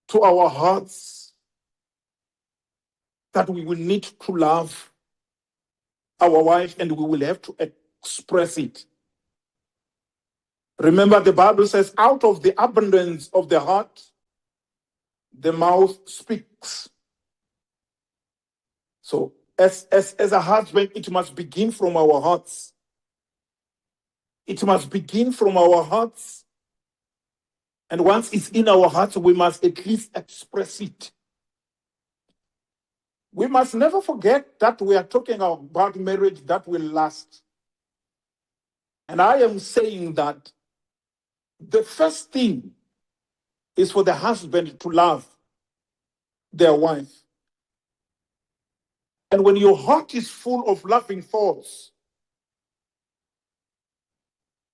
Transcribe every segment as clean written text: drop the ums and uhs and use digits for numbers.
to our hearts that we will need to love our wife and we will have to express it. Remember, the Bible says, out of the abundance of the heart, the mouth speaks. So, as a husband, it must begin from our hearts. It must begin from our hearts. And once it's in our hearts, we must at least express it. We must never forget that we are talking about marriage that will last. And I am saying that the first thing is for the husband to love their wife. And when your heart is full of loving thoughts,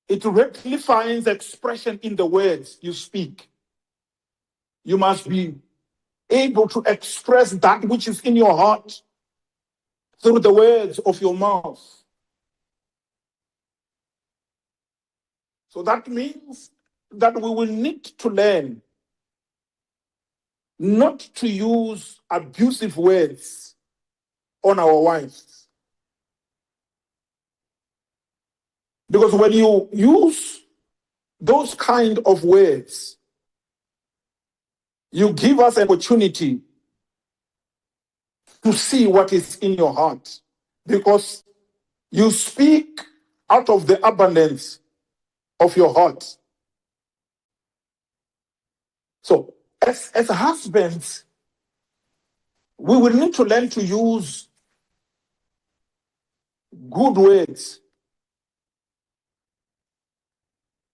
it readily finds expression in the words you speak. You must be able to express that which is in your heart through the words of your mouth. So that means that we will need to learn not to use abusive words on our wives. Because when you use those kind of words, you give us an opportunity to see what is in your heart. Because you speak out of the abundance of your heart. So, as husbands, we will need to learn to use good words.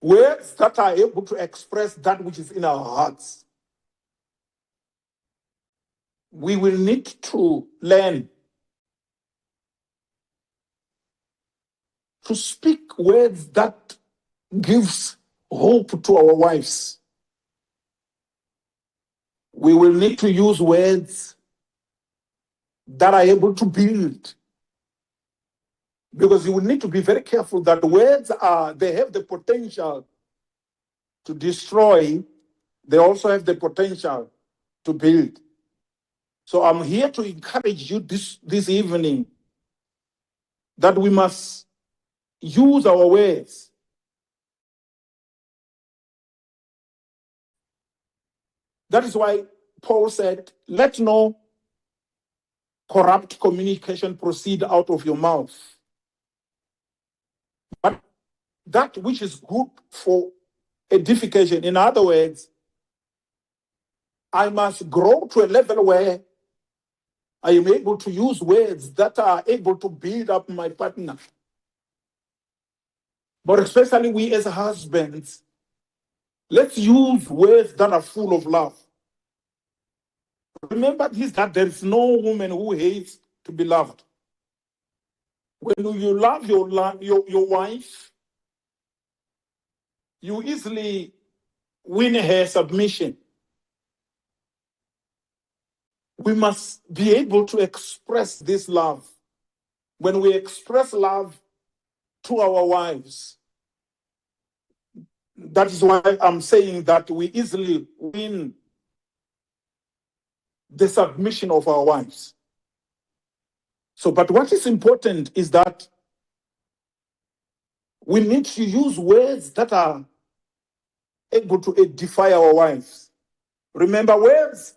Words that are able to express that which is in our hearts. We will need to learn to speak words that gives hope to our wives. We will need to use words that are able to build. Because you will need to be very careful that words they have the potential to destroy. They also have the potential to build. So I'm here to encourage you this evening that we must use our words. That is why Paul said, let no corrupt communication proceed out of your mouth, but that which is good for edification. In other words, I must grow to a level where I am able to use words that are able to build up my partner. But especially we as husbands, let's use words that are full of love. Remember this, that there is no woman who hates to be loved. When you love your wife, you easily win her submission. We must be able to express this love. When we express love to our wives, that is why I'm saying that we easily win the submission of our wives. So, but what is important is that we need to use words that are able to edify our wives. Remember, words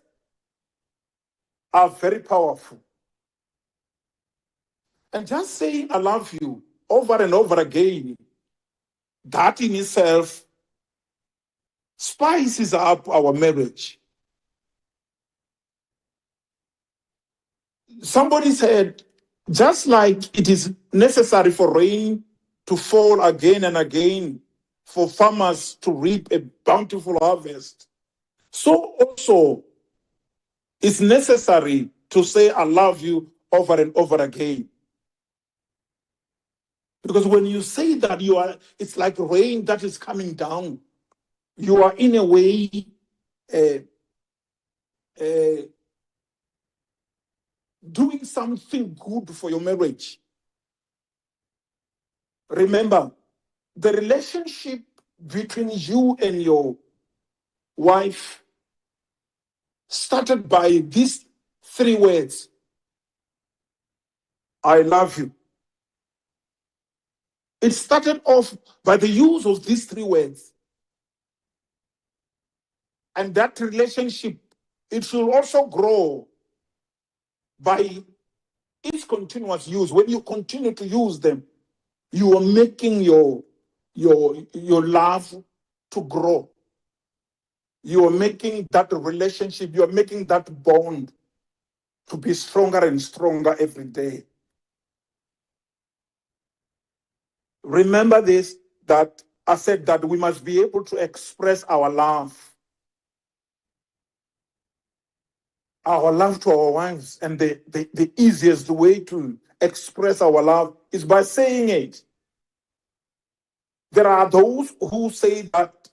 are very powerful. And just saying I love you over and over again, that in itself spices up our marriage. Somebody said, just like it is necessary for rain to fall again and again for farmers to reap a bountiful harvest, so also it's necessary to say I love you over and over again. Because when you say that, it's like rain that is coming down. You are in a way doing something good for your marriage. Remember, the relationship between you and your wife started by these three words: I love you. It started off by the use of these three words. And that relationship, it should also grow by its continuous use. When you continue to use them, you are making your love to grow. You are making that relationship, you are making that bond to be stronger and stronger every day. Remember this, that I said that we must be able to express our love to our wives. And the easiest way to express our love is by saying it. There are those who say that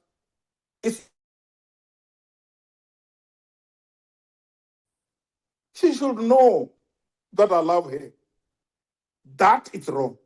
she should know that I love her. That is wrong.